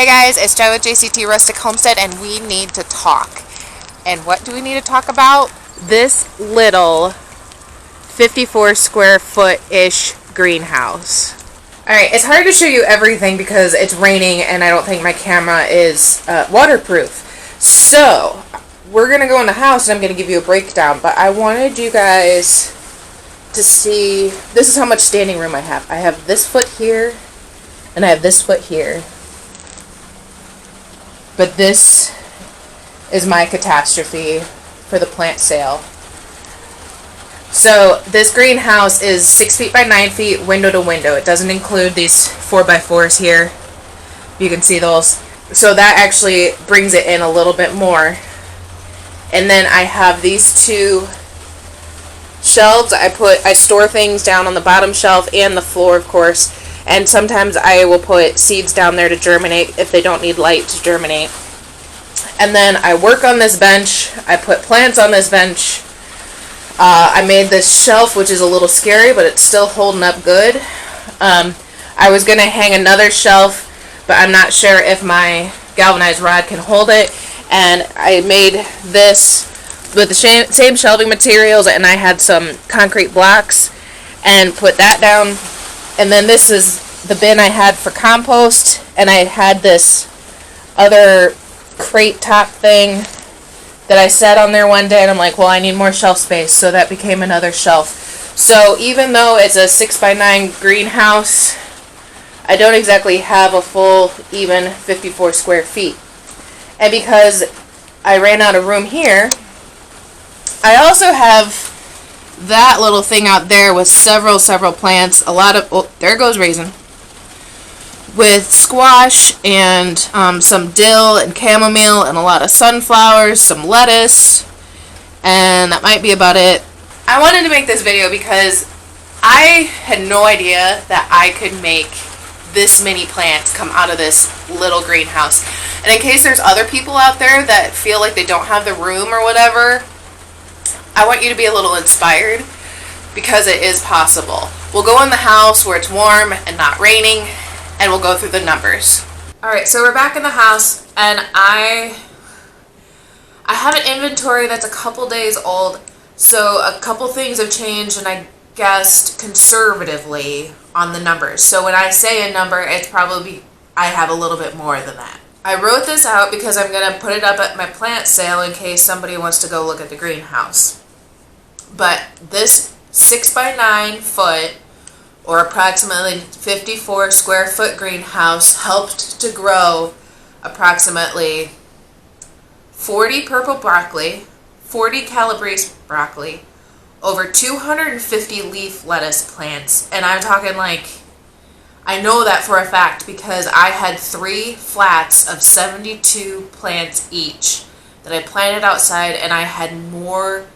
Hey guys, it's Joe with JCT Rustic Homestead, and we need to talk. And what do we need to talk about? This little 54 square foot-ish greenhouse. Alright, it's hard to show you everything because it's raining and I don't think my camera is waterproof. So, we're going to go in the house and I'm going to give you a breakdown, but I wanted you guys to see, this is how much standing room I have. I have this foot here, and I have this foot here. But this is my catastrophe for the plant sale. So this greenhouse is 6 feet by 9 feet, window to window. It doesn't include these 4x4s here. You can see those. So that actually brings it in a little bit more. And then I have these two shelves. I store things down on the bottom shelf and the floor, of course. And sometimes I will put seeds down there to germinate if they don't need light to germinate. And then I work on this bench. I put plants on this bench. I made this shelf, which is a little scary, but it's still holding up good. I was going to hang another shelf, but I'm not sure if my galvanized rod can hold it. And I made this with the same shelving materials, and I had some concrete blocks and put that down. And then this is the bin I had for compost, and I had this other crate top thing that I set on there one day, and I'm like, well, I need more shelf space, so that became another shelf. So even though it's a 6 by 9 greenhouse, I don't exactly have a full even 54 square feet. And because I ran out of room here, I also have that little thing out there with several plants, a lot of, oh, there goes raisin, with squash and some dill and chamomile and a lot of sunflowers, some lettuce, and that might be about it. I wanted to make this video because I had no idea that I could make this many plants come out of this little greenhouse. And in case there's other people out there that feel like they don't have the room or whatever, I want you to be a little inspired, because it is possible. We'll go in the house where it's warm and not raining, and we'll go through the numbers. Alright, so we're back in the house, and I have an inventory that's a couple days old, so a couple things have changed, and I guessed conservatively on the numbers. So when I say a number, it's probably, I have a little bit more than that. I wrote this out because I'm going to put it up at my plant sale in case somebody wants to go look at the greenhouse. But this 6 by 9 foot, or approximately 54 square foot greenhouse helped to grow approximately 40 purple broccoli, 40 Calabrese broccoli, over 250 leaf lettuce plants. And I'm talking like, I know that for a fact because I had 3 flats of 72 plants each that I planted outside, and I had more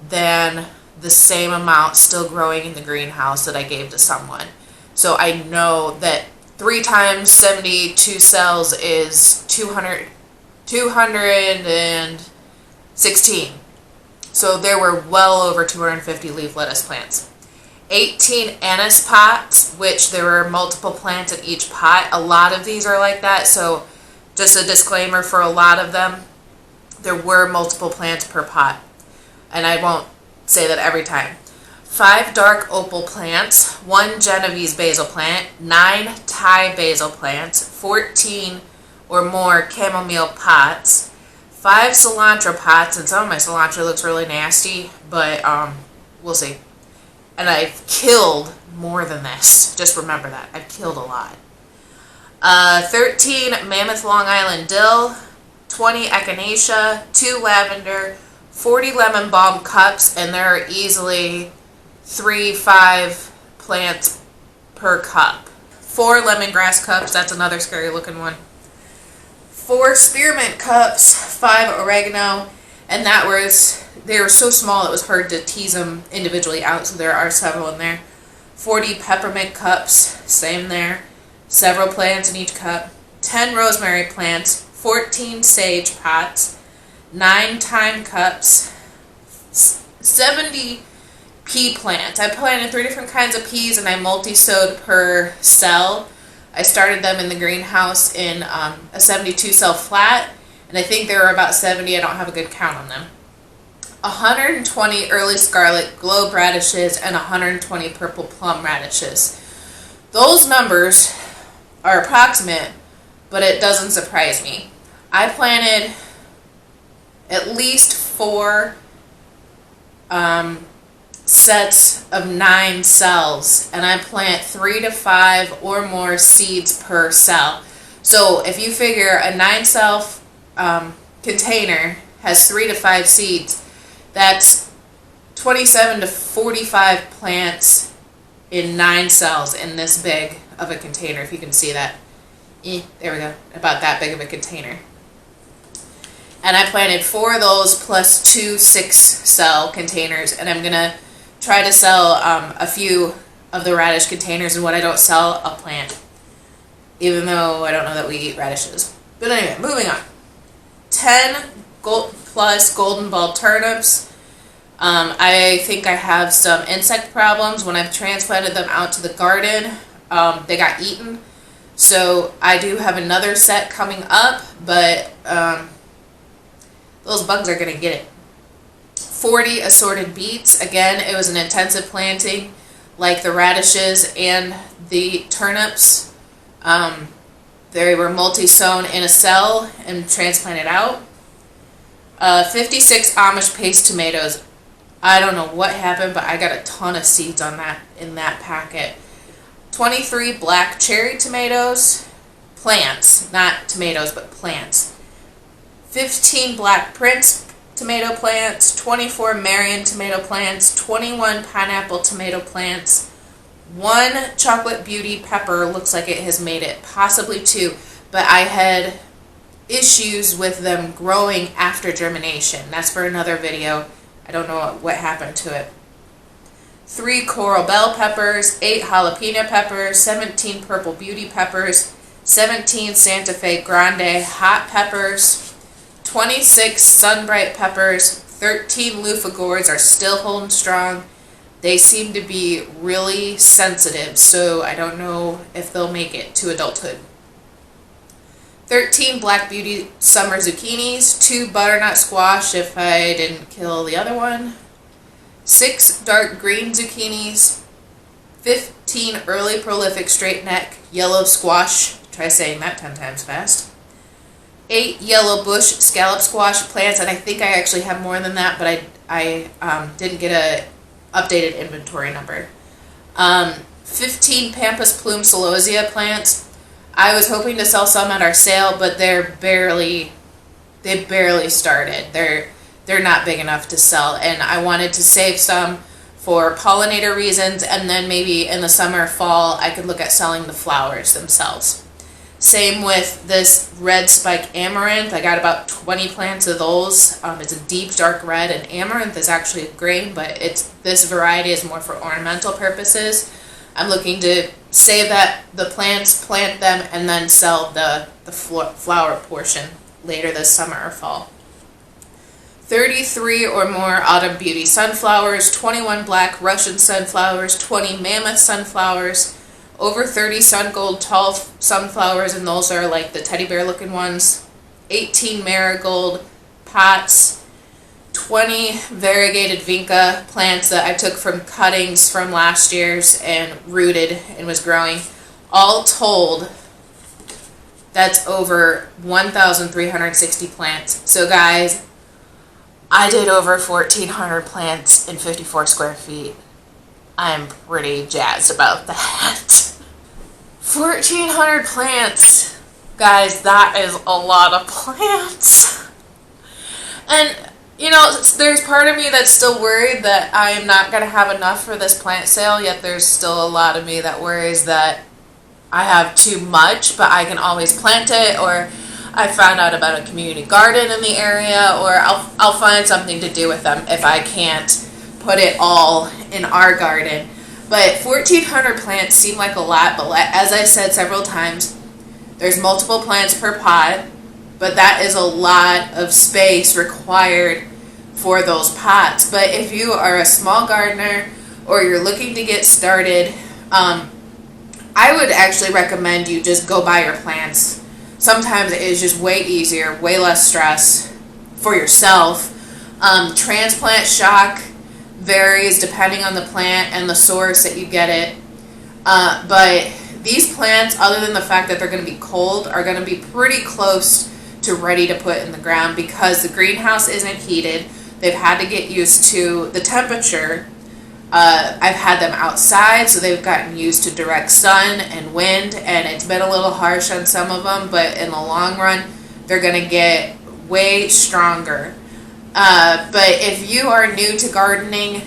than the same amount still growing in the greenhouse that I gave to someone. So I know that 3 times 72 cells is 216. So there were well over 250 leaf lettuce plants. 18 anise pots, which there were multiple plants in each pot. A lot of these are like that, so just a disclaimer for a lot of them, there were multiple plants per pot. And I won't say that every time. 5 dark opal plants, 1 Genovese basil plant, 9 Thai basil plants, 14 or more chamomile pots, 5 cilantro pots, and some of my cilantro looks really nasty, but we'll see. And I've killed more than this. Just remember that. I've killed a lot. 13 Mammoth Long Island dill, 20 echinacea, 2 lavender, 40 lemon balm cups, and there are easily 3-5 plants per cup. 4 lemongrass cups, that's another scary looking one. 4 spearmint cups, 5 oregano, and they were so small it was hard to tease them individually out, so there are several in there. 40 peppermint cups, same there. Several plants in each cup. 10 rosemary plants, 14 sage pots, 9 thyme cups, 70 pea plants. I planted 3 different kinds of peas, and I multi-sowed per cell. I started them in the greenhouse in a 72 cell flat, and I think there were about 70. I don't have a good count on them. 120 early scarlet globe radishes and 120 purple plum radishes. Those numbers are approximate, but it doesn't surprise me. I planted at least 4 sets of 9 cells, and I plant 3 to 5 or more seeds per cell. So if you figure a 9 cell container has 3 to 5 seeds, that's 27 to 45 plants in 9 cells in this big of a container, if you can see that. There we go, about that big of a container. And I planted 4 of those plus 2 6-cell containers, and I'm gonna try to sell a few of the radish containers, and what I don't sell, I'll plant. Even though I don't know that we eat radishes. But anyway, moving on. 10 plus golden ball turnips. I think I have some insect problems. When I've transplanted them out to the garden, they got eaten. So I do have another set coming up, but those bugs are going to get it. 40 assorted beets. Again, it was an intensive planting like the radishes and the turnips. They were multi-sown in a cell and transplanted out. 56 Amish paste tomatoes. I don't know what happened, but I got a ton of seeds on that in that packet. 23 black cherry tomatoes, plants, not tomatoes, but plants. 15 black prince tomato plants, 24 Marion tomato plants, 21 pineapple tomato plants, 1 chocolate beauty pepper, looks like it has made it, possibly 2, but I had issues with them growing after germination. That's for another video. I don't know what happened to it. 3 coral bell peppers, 8 jalapeno peppers, 17 purple beauty peppers, 17 Santa Fe Grande hot peppers, 26 sunbright peppers, 13 loofah gourds are still holding strong. They seem to be really sensitive, so I don't know if they'll make it to adulthood. 13 black beauty summer zucchinis, 2 butternut squash if I didn't kill the other one, 6 dark green zucchinis, 15 early prolific straight neck yellow squash, try saying that 10 times fast, 8 yellow bush scallop squash plants, and I think I actually have more than that, but I didn't get a updated inventory number. 15 pampas plume celosia plants. I was hoping to sell some at our sale, but they barely started. They're not big enough to sell, and I wanted to save some for pollinator reasons, and then maybe in the summer, fall, I could look at selling the flowers themselves. Same with this red spike amaranth. I got about 20 plants of those. It's a deep dark red, and amaranth is actually a grain, but this variety is more for ornamental purposes. I'm looking to save the plants, plant them, and then sell the flower portion later this summer or fall. 33 or more autumn beauty sunflowers, 21 black Russian sunflowers, 20 mammoth sunflowers, over 30 sun gold tall sunflowers, and those are like the teddy bear looking ones, 18 marigold pots, 20 variegated vinca plants that I took from cuttings from last year's and rooted and was growing. All told, that's over 1,360 plants. So guys, I did over 1,400 plants in 54 square feet. I'm pretty jazzed about that. 1,400 plants. Guys, that is a lot of plants. And, you know, there's part of me that's still worried that I am not going to have enough for this plant sale, yet there's still a lot of me that worries that I have too much, but I can always plant it, or I found out about a community garden in the area, or I'll find something to do with them if I can't put it all in our garden. But 1,400 plants seem like a lot, but as I said several times, there's multiple plants per pot, but that is a lot of space required for those pots. But if you are a small gardener or you're looking to get started, I would actually recommend you just go buy your plants. Sometimes it is just way easier, way less stress for yourself. Transplant shock varies depending on the plant and the source that you get it. But these plants, other than the fact that they're going to be cold, are going to be pretty close to ready to put in the ground because the greenhouse isn't heated. They've had to get used to the temperature. I've had them outside, so they've gotten used to direct sun and wind, and it's been a little harsh on some of them, but in the long run, they're going to get way stronger. But if you are new to gardening,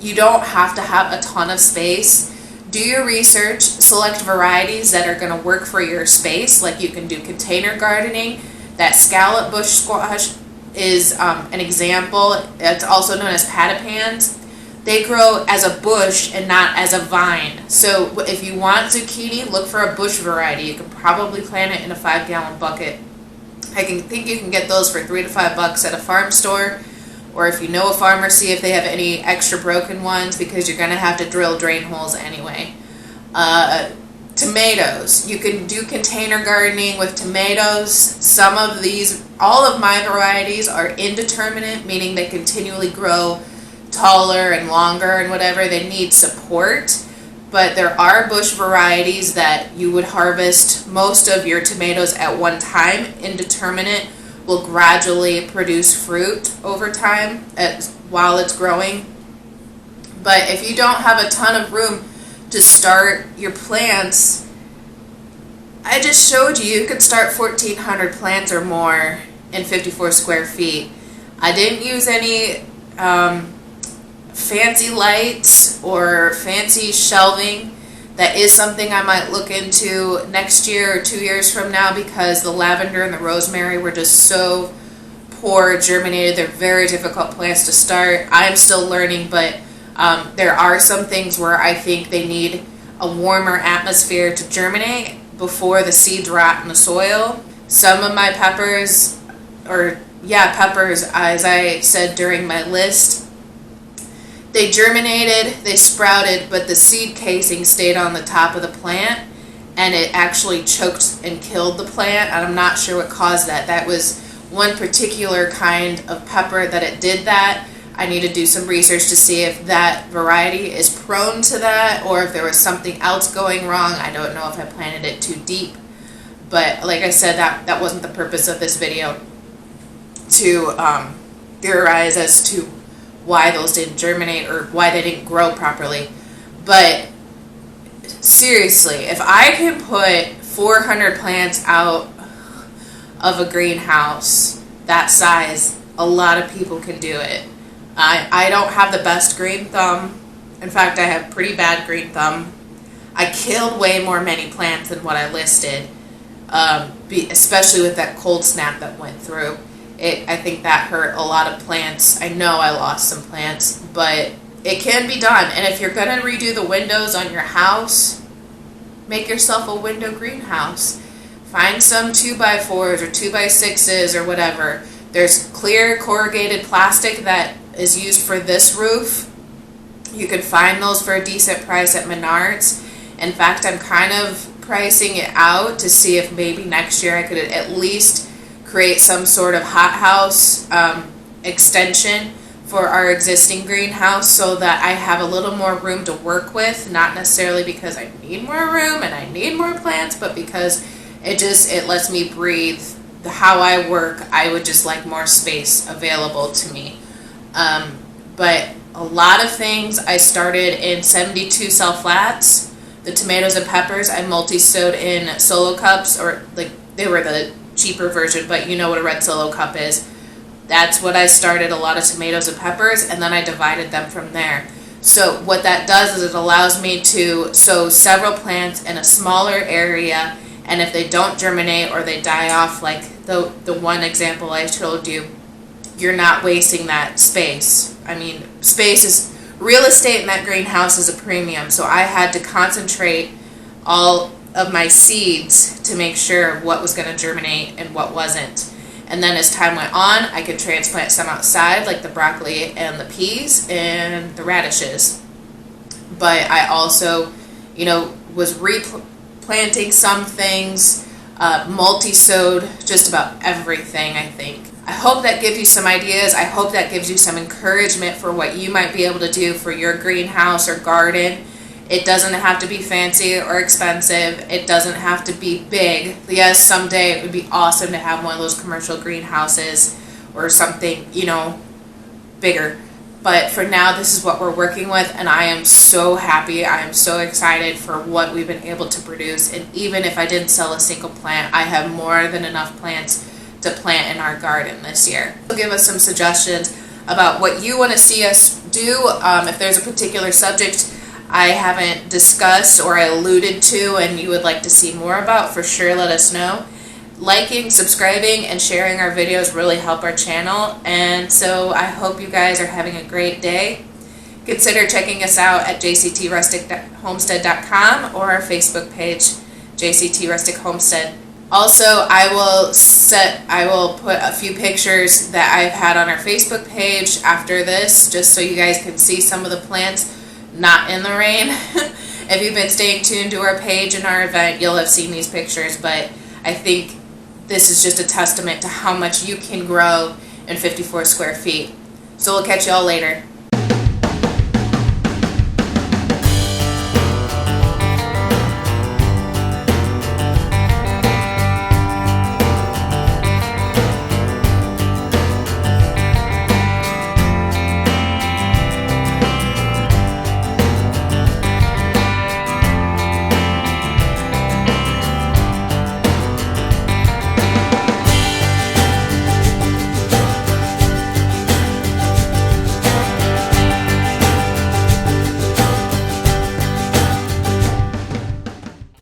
you don't have to have a ton of space. Do your research, select varieties that are going to work for your space, like you can do container gardening. That scallop bush squash is an example. It's also known as patapans. They grow as a bush and not as a vine. So if you want zucchini, look for a bush variety. You can probably plant it in a 5-gallon bucket. I think you can get those for $3 to $5 at a farm store. Or if you know a farmer, see if they have any extra broken ones because you're going to have to drill drain holes anyway. Tomatoes. You can do container gardening with tomatoes. Some of these, all of my varieties are indeterminate, meaning they continually grow taller and longer and whatever. They need support. But there are bush varieties that you would harvest most of your tomatoes at one time. Indeterminate will gradually produce fruit over time while it's growing. But if you don't have a ton of room to start your plants, I just showed you could start 1,400 plants or more in 54 square feet. I didn't use any fancy lights or fancy shelving. That is something I might look into next year or 2 years from now because the lavender and the rosemary were just so poor germinated. They're very difficult plants to start. I'm still learning, but there are some things where I think they need a warmer atmosphere to germinate before the seeds rot in the soil. Some of my peppers, as I said during my list, they germinated, they sprouted, but the seed casing stayed on the top of the plant and it actually choked and killed the plant. And I'm not sure what caused that. That was one particular kind of pepper that it did that. I need to do some research to see if that variety is prone to that or if there was something else going wrong. I don't know if I planted it too deep. But like I said, that wasn't the purpose of this video, to theorize as to why those didn't germinate or why they didn't grow properly. But seriously, if I can put 400 plants out of a greenhouse that size, a lot of people can do it. I don't have the best green thumb. In fact, I have pretty bad green thumb. I killed way more many plants than what I listed, especially with that cold snap that went through. I think that hurt a lot of plants. I know I lost some plants, but it can be done. And if you're going to redo the windows on your house, make yourself a window greenhouse. Find some 2x4s or 2x6s or whatever. There's clear corrugated plastic that is used for this roof. You can find those for a decent price at Menards. In fact, I'm kind of pricing it out to see if maybe next year I could at least create some sort of hothouse extension for our existing greenhouse so that I have a little more room to work with, not necessarily because I need more room and I need more plants, but because it lets me breathe. How I work, I would just like more space available to me. But a lot of things I started in 72 cell flats. The tomatoes and peppers I multi-sowed in solo cups, or like they were the cheaper version, but you know what a red solo cup is. That's what I started a lot of tomatoes and peppers, and then I divided them from there. So what that does is it allows me to sow several plants in a smaller area, and if they don't germinate or they die off, like the one example I told you, you're not wasting that space. I mean, real estate in that greenhouse is a premium, so I had to concentrate all of my seeds to make sure what was going to germinate and what wasn't. And then as time went on, I could transplant some outside, like the broccoli and the peas and the radishes. But I also, was replanting some things, multi-sowed just about everything, I think. I hope that gives you some ideas. I hope that gives you some encouragement for what you might be able to do for your greenhouse or garden. It doesn't have to be fancy or expensive. It doesn't have to be big. Yes, someday it would be awesome to have one of those commercial greenhouses or something, you know, bigger. But for now, this is what we're working with, and I am so happy. I am so excited for what we've been able to produce. And even if I didn't sell a single plant, I have more than enough plants to plant in our garden this year. So give us some suggestions about what you want to see us do. If there's a particular subject I haven't discussed or I alluded to and you would like to see more about, for sure let us know. Liking, subscribing, and sharing our videos really help our channel, and so I hope you guys are having a great day. Consider checking us out at jctrusticHomestead.com or our Facebook page, JCT Rustic Homestead. Also, I will put a few pictures that I've had on our Facebook page after this, just so you guys can see some of the plants not in the rain. If you've been staying tuned to our page and our event, you'll have seen these pictures, but I think this is just a testament to how much you can grow in 54 square feet. So we'll catch y'all later.